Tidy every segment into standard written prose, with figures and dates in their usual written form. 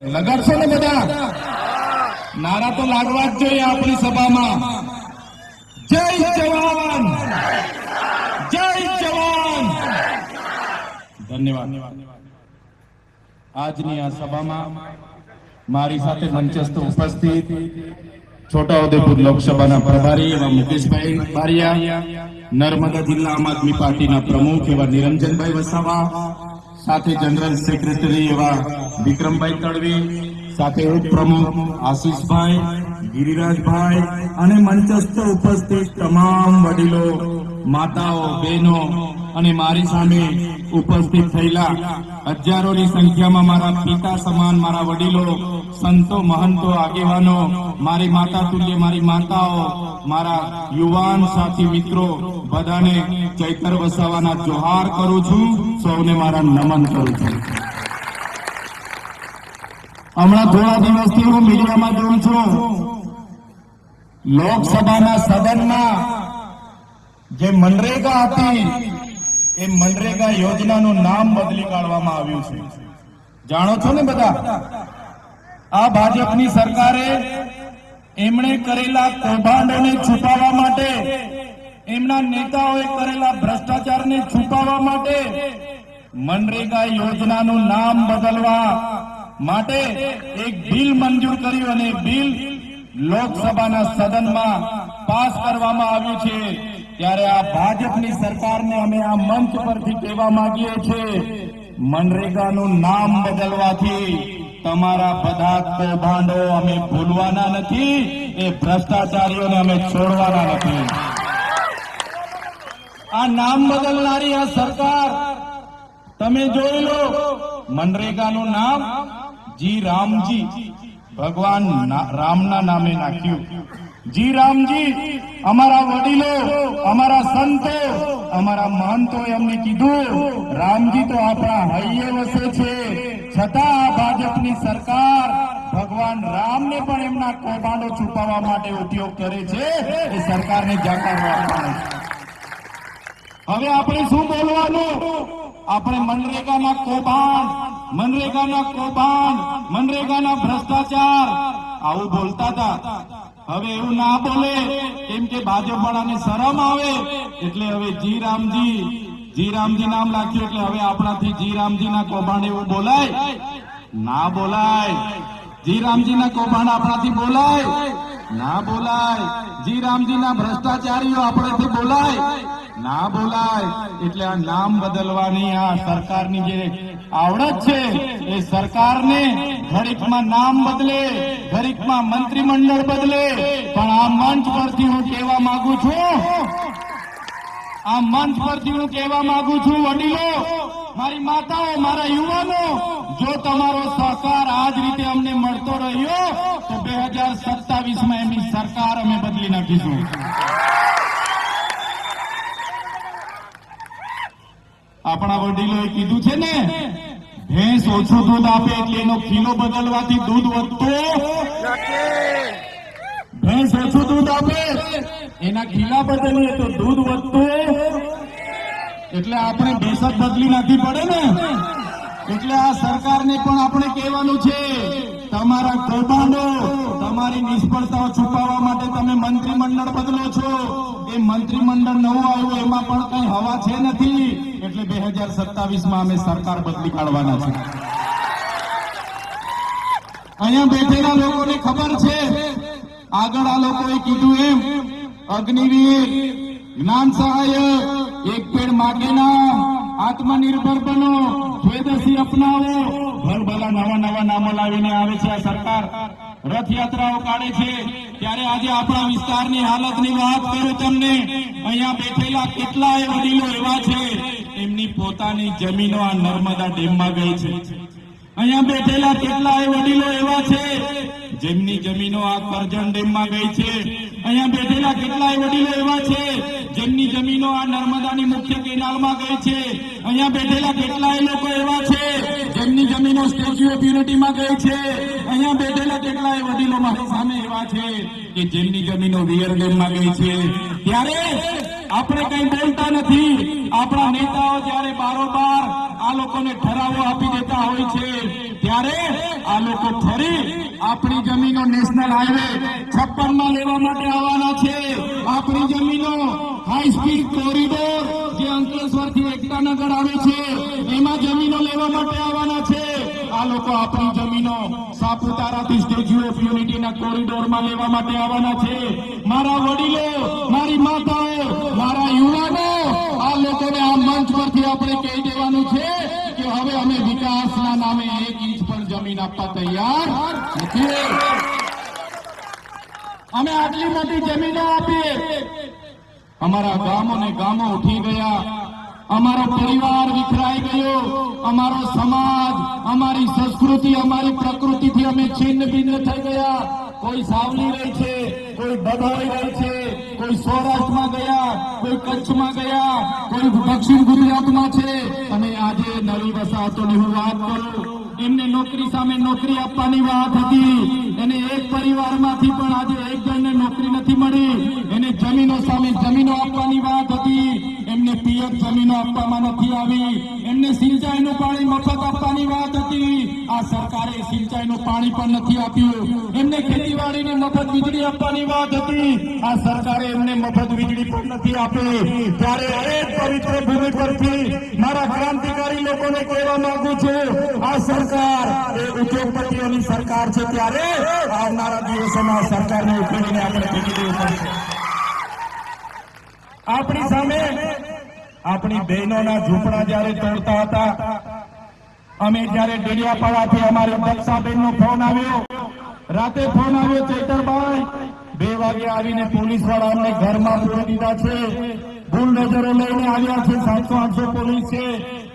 લગાડશો ને બધા નારા તો લાગવા જ જોઈએ આપણી સભામાં। જય જવાન, જય જવાન। ધન્યવાદ। આજની આ સભામાં મારી સાથે મંચસ્થ ઉપસ્થિત છોટાઉદેપુર લોકસભાના પ્રભારી એવા મુકેશભાઈ બારિયા, નર્મદા જિલ્લા આમ આદમી પાર્ટીના પ્રમુખ એવા નિરંજનભાઈ વસાવા, સાથે જનરલ સેક્રેટરી એવા વિક્રમભાઈ તડવી, સાથે ઉપપ્રમુખ આશીષભાઈ, ગિરિરાજભાઈ અને મંચસ્થ ઉપસ્થિત તમામ વડીલો, માતાઓ, બહેનો અને મારી સામે ઉપસ્થિત થયેલા હજારોની સંખ્યામાં મારા પિતા સમાન મારા વડીલો, સંતો, મહંતો, આગેવાનો, મારી માતા તુલ્ય મારી માતાઓ, મારા યુવાન સાથી મિત્રો, બધાને ચૈતર વસાવાના જોહાર કરું છું, સૌને મારા નમન કરું છું। હમણાં થોડા દિવસથી હું મીડિયામાં જોઉં છું, લોકસભાના સદનમાં જે મનરેગા હતી એ મનરેગા યોજનાનું નામ બદલી કાઢવામાં આવ્યું છે। જાણો છો ને બધા, આ ભાજપની સરકારે એમણે કરેલા કૌભાંડોને છુપાવવા માટે, એમના નેતાઓએ કરેલા ભ્રષ્ટાચારને છુપાવવા માટે મનરેગા યોજનાનું નામ બદલવા માટે એક બિલ મંજૂર કર્યું અને બિલ લોકસભાના સદનમાં પાસ કરવામાં આવ્યું છે। ત્યારે આ ભાજપની સરકારને અમે આ મંચ પરથી કહેવા માંગીએ છીએ, મનરેગાનું નામ બદલવાથી તમારા બધા કૌભાંડો અમે ભૂલવાના નથી, એ ભ્રષ્ટાચારીઓને અમે છોડવાના નથી। આ નામ બદલનારી આ સરકાર તમે જોઈ લો, મનરેગાનું નામ જી રામજી, ભગવાન રામના નામે નાખ્યું। જી રામજી, અમારા વડીલો, અમારા સંતો, અમારા મહંતોએ અમને કીધું રામજી તો આપણા હૈયે વસે છે, છતાં આ ભાજપની સરકાર ભગવાન રામને પણ એમના કૌભાંડો છુપાવવા માટે ઉપયોગ કરે છે, એ સરકારને જાકારો આપવાનો છે। હવે આપણે શું બોલવાનું? આપણે મનરેગાના કૌભાંડ, મનરેગાના કૌભાંડ, મનરેગાના ભ્રષ્ટાચાર આવું બોલતા હતા। હવે એવું ના બોલે, કેમ કે ભાજપ વાળાને શરમ આવે, એટલે હવે જી રામજી નામ રાખ્યું, એટલે હવે આપણાથી જી રામજીના કૌભાંડ એવું બોલાય ના બોલાય? જી રામજીના કૌભાંડ આપણાથી બોલાય ના બોલાય? જી રામજીના ભ્રષ્ટાચારીઓ આપણાથી બોલાય ના બોલાય? એટલે આ નામ બદલવાની આ સરકારની જે આવડત છે, એ સરકારને ઘડીકમાં નામ બદલે, ઘડીકમાં મંત્રીમંડળ બદલે, પણ આ મંચ પરથી હું કહેવા માંગુ છું, આ મંચ પરથી હું કહેવા માંગુ છું, વડીલો, મારી માતાઓ, મારા યુવાનો, જો તમારો સહકાર આ જ રીતે અમને મળતો રહ્યો તો 2027માં એમની સરકાર અમે બદલી નાખીશું। આપણા વડીલોએ કીધું છે ને, ભેંસ ઓછું દૂધ આપે એટલે એનો કિલો બદલવાથી દૂધ વધતું નથી। ભેંસ ઓછું દૂધ આપે, એના કિલા બદલીએ તો દૂધ વધતું, એટલે આપણે ભેંસ જ બદલી નાખવી પડે ને। એટલે આ સરકારને પણ આપણે કહેવાનું છે, તમારા કૌભાંડો, તમારી નિષ્ફળતાઓ છુપાવવા માટે તમે મંત્રીમંડળ બદલો છો, એ મંત્રીમંડળ નવું આવ્યું એમાં પણ કઈ હવા છે નથી, એટલે 2027માં અમે સરકાર બદલી કાઢવાના છે। અહીંયા બેઠેલા લોકોને ખબર છે, આગળ આ લોકોએ કીધું એમ, અગ્નિવીર, જ્ઞાન સહાયક, એક પેડ માગે નામ, આત્મનિર્ભર બનો, સ્વદેશી અપનાવો, ભલભલા નવા નામો લાવીને આવે છે આ સરકાર, રથયાત્રાઓ કાઢે છે। ત્યારે આજે આપણા વિસ્તારની હાલતની વાત કરું તમને, અહીંયા બેઠેલા કેટલાય વડીલો એવા છે, એમની પોતાની જમીનો આ નર્મદા ડેમમાં ગઈ છે। અહીંયા બેઠેલા કેટલાય વડીલો એવા છે જેમની જમીનો આ કરજણ ડેમમાં ગઈ છે। અહીંયા બેઠેલા કેટલાય વડીલો એવા છે જેમની જમીનો આ નર્મદાની મુખ્ય કેનાલમાં ગઈ છે। અહીંયા બેઠેલા કેટલાય લોકો એવા છે જેમની જમીનો સ્ટેચ્યુ ઓફ યુનિટીમાં ગઈ છે। અહીંયા બેઠેલા કેટલાય વડીલો મારી સામે એવા છે કે જેમની જમીનો વિયર ડેમમાં ગઈ છે। ત્યારે આપણે કઈ બોલતા નથી, આપણા નેતાઓ જ્યારે બારોબાર આ લોકોને ઠરાવો આપી દેતા હોય છે, ત્યારે આ આ લોકો ફરી આપણી જમીનો નેશનલ હાઈવે 56 માં લેવા માટે આવવાના છે. આપણી જમીનો હાઈ સ્પીડ કોરિડોર જે અંકલેશ્વરથી એકતાનગર આવે છે એમાં જમીનો લેવા માટે આવવાના છે. આ લોકો આપણી જમીનો સાપુતારાથી સ્ટેચ્યુ ઓફ યુનિટીના કોરિડોરમાં લેવા માટે આવવાના છે. મારા વડીલો, મારી માતાઓ, મારા યુવાનો, આ લોકોને આ મંચ પરથી આપણે કહી દેવાનું છે કે હવે અમે વિકાસના નામે 1 ઇંચ પણ જમીન આપવા તૈયાર નથી. અમે આટલી મોટી જમીનો આપીએ, અમારા ગામો ને ગામો ઉઠી ગયા, અમારો પરિવાર વિખરાઈ ગયો, અમારો સમાજ, અમારી સંસ્કૃતિ, અમારી પ્રકૃતિથી અમે છિન્ન ભિન્ન થઈ ગયા. કોઈ સાવલી રહી છે, કોઈ બધાઈ રહી છે, કોઈ સૌરાષ્ટ્રમાં ગયા, કોઈ કચ્છમાં ગયા, કોઈ દક્ષિણ ગુજરાતમાં છે. અને આજે નવી વસાહતોની હું વાત કરું, એમને નોકરી સામે નોકરી આપવાની વાત હતી, એને એક પરિવારમાંથી પણ આજે એક જણને નોકરી નથી મળી. એને જમીનો સામે જમીનો આપવાની વાત હતી, એમને પિયત જમીનો આપવામાં નથી આવી. એમને સિંચાઈનું પાણી મફત આપવાની વાત હતી, આ સરકારે સિંચાઈનું પાણી પણ નથી આપ્યું. એમને ખેતીવાડીની મફત વીજળી આપવાની વાત હતી, આ સરકારે એમને મફત વીજળી પણ નથી આપી. ત્યારે એ પવિત્ર ભૂમિ પરથી મારા ક્રાંતિકારી લોકોને કહેવા માંગુ છું, આ સરકાર એ ઉદ્યોગપતિઓની સરકાર છે. ત્યારે આવનારા દિવસોમાં સરકારને ઉકેલીને આપણે ભેગી દેવું પડશે. આપણી સામે આપણી બહેનોના ઝૂંપડા જયારે તોડતા હતા, અમે જયારે ડેડિયાપાડાથી અમારી દક્ષાબેનનો ફોન આવ્યો, રાતે ફોન આવ્યો, ચૈતરભાઈ 2 વાગે આવીને પોલીસ વાળા અમને ઘરમાં પૂરી દીધા છે, બુલડોઝરો લઈને આવ્યા છે, 700-800 પોલીસ છે,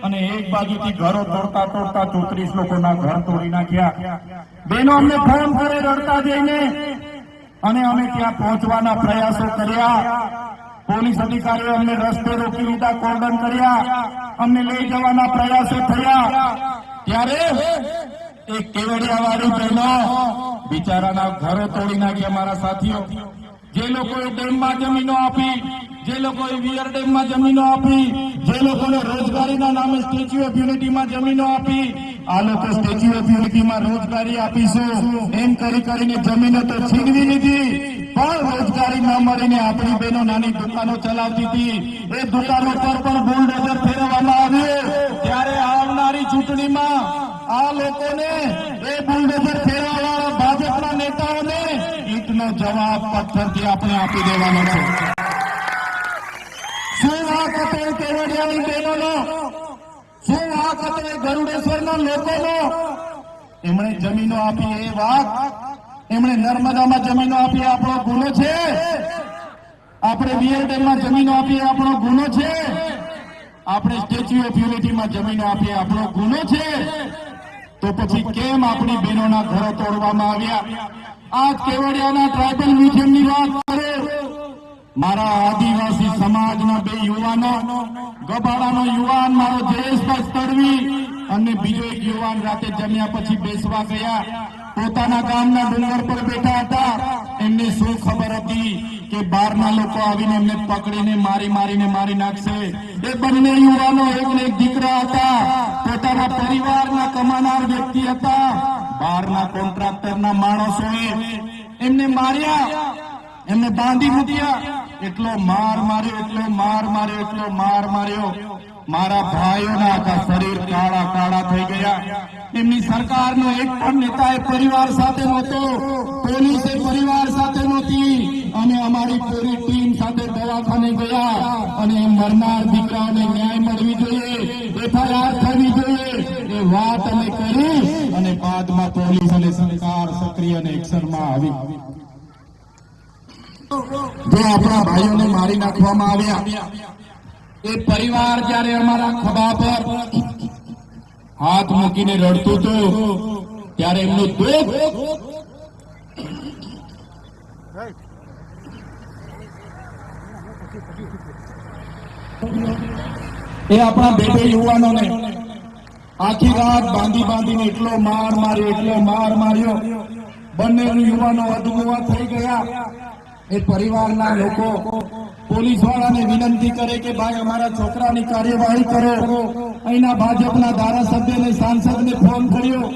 અને એક બાજુથી ઘરો તોડતા તોડતા 34 લોકોના ઘર તોડી નાખ્યા. બહેનો અમને ફોન કરે રડતા જઈને, અને અમે ત્યાં પહોંચવાના પ્રયાસો કર્યા. પોલીસ અધિકારીઓ અમને રસ્તે રોકી લીધા, કોર્ડન કર્યા, અમને લઈ જવાના પ્રયાસો થયા. ત્યારે એક કેવડિયાવાળી બહેનો બિચારાના ઘરો તોડી નાખ્યા. મારા સાથીઓ, જે લોકોએ ડેમમાં જમીનો આપી, જે લોકોએ વિયર ડેમમાં જમીનો આપી, જે લોકોને રોજગારીના નામે સ્ટેચ્યુ ઓફ યુનિટીમાં જમીનો આપી, આ લોકો સ્ટેચ્યુ ઓફ યુનિટીમાં રોજગારી આપીશું એમ કરીને જમીનો તો છીનવી લીધી, પણ રોજગારી ન મળીને આપણી બહેનો નાની દુકાનો ચલાવતી હતી, એ દુકાનો પર પણ બુલડોઝર ફેરવવામાં આવ્યું. ત્યારે આવનારી ચૂંટણીમાં આ લોકોને, એ બુલડોઝર ફેરવવાવાળા ભાજપના નેતાઓને ઈંટનો જવાબ પથ્થરથી આપણે આપી દેવાનો છે. શું વાંક હતો કેવડિયાની બહેનોનો? શું વાંક હતો ગરુડેશ્વરના લોકોનો? એમણે જમીનો આપી એ વાંક, એમણે નર્મદામાં જમીનો આપી આપણો ગુનો છે? આપણે વિયર ડેમમાં જમીનો આપી આપણો ગુનો છે? આપણે સ્ટેચ્યુ ઓફ યુનિટીમાં જમીનો આપી આપણો ગુનો છે? તો પછી કેમ આપણી બહેનોના ઘરો તોડવામાં આવ્યા? આજ કેવડિયાના ટ્રાઇબલ મ્યુઝિયમની વાત કરે, મારા આદિવાસી સમાજના 2 યુવાનો, ગબાડાનો યુવાન મારો જયેશભાઈ તડવી અને બીજો એક યુવાન રાતે જમ્યા પછી બેસવા ગયા, પોતાના ગામના ડુંગર પર બેઠા હતા. એમને શું ખબર હતી કે બહારના લોકો આવીને એમને પકડીને મારી નાખશે? એ બંને યુવાનો એકને એક દીકરા હતા, પોતાના પરિવારના કમાનાર વ્યક્તિ હતા. બહારના કોન્ટ્રાક્ટરના માણસોએ એમને માર્યા, એમને બાંધી મૂક્યા. એટલો માર માર્યો, મારા ભાઈઓના આખા શરીર કાળા કાળા થઈ ગયા. એમની સરકારનો એક પણ નેતા એ પરિવાર સાથે નહોતો, પોલીસ એ પરિવાર સાથે નહોતી, અને અમારી પૂરી ટીમ સાથે દવાખાને ગયા. અને મરનાર દીકરાઓને ન્યાય મળવી જોઈએ, FIR થવી જોઈએ, એ વાત અમે કરી. અને બાદમાં પોલીસ અને સરકાર સક્રિય અને એક્શનમાં આવી. જો આપણા ભાઈઓને મારી નાખવામાં આવ્યા, એ પરિવાર જયારે અમારા ખભા પર હાથ મૂકીને રડતું હતું, ત્યારે એમનું દુઃખ એ આપણા 2 યુવાનોને આખી રાત બાંધીને એટલો માર માર્યો. બંને યુવાનો અધમુઆ થઈ ગયા. એ પરિવારના લોકો પોલીસ વાળાને વિનંતી કરે કે ભાઈ અમારા છોકરાની કાર્યવાહી કરો. અહીંના ભાજપના ધારાસભ્યને, સાંસદને ફોન કર્યો,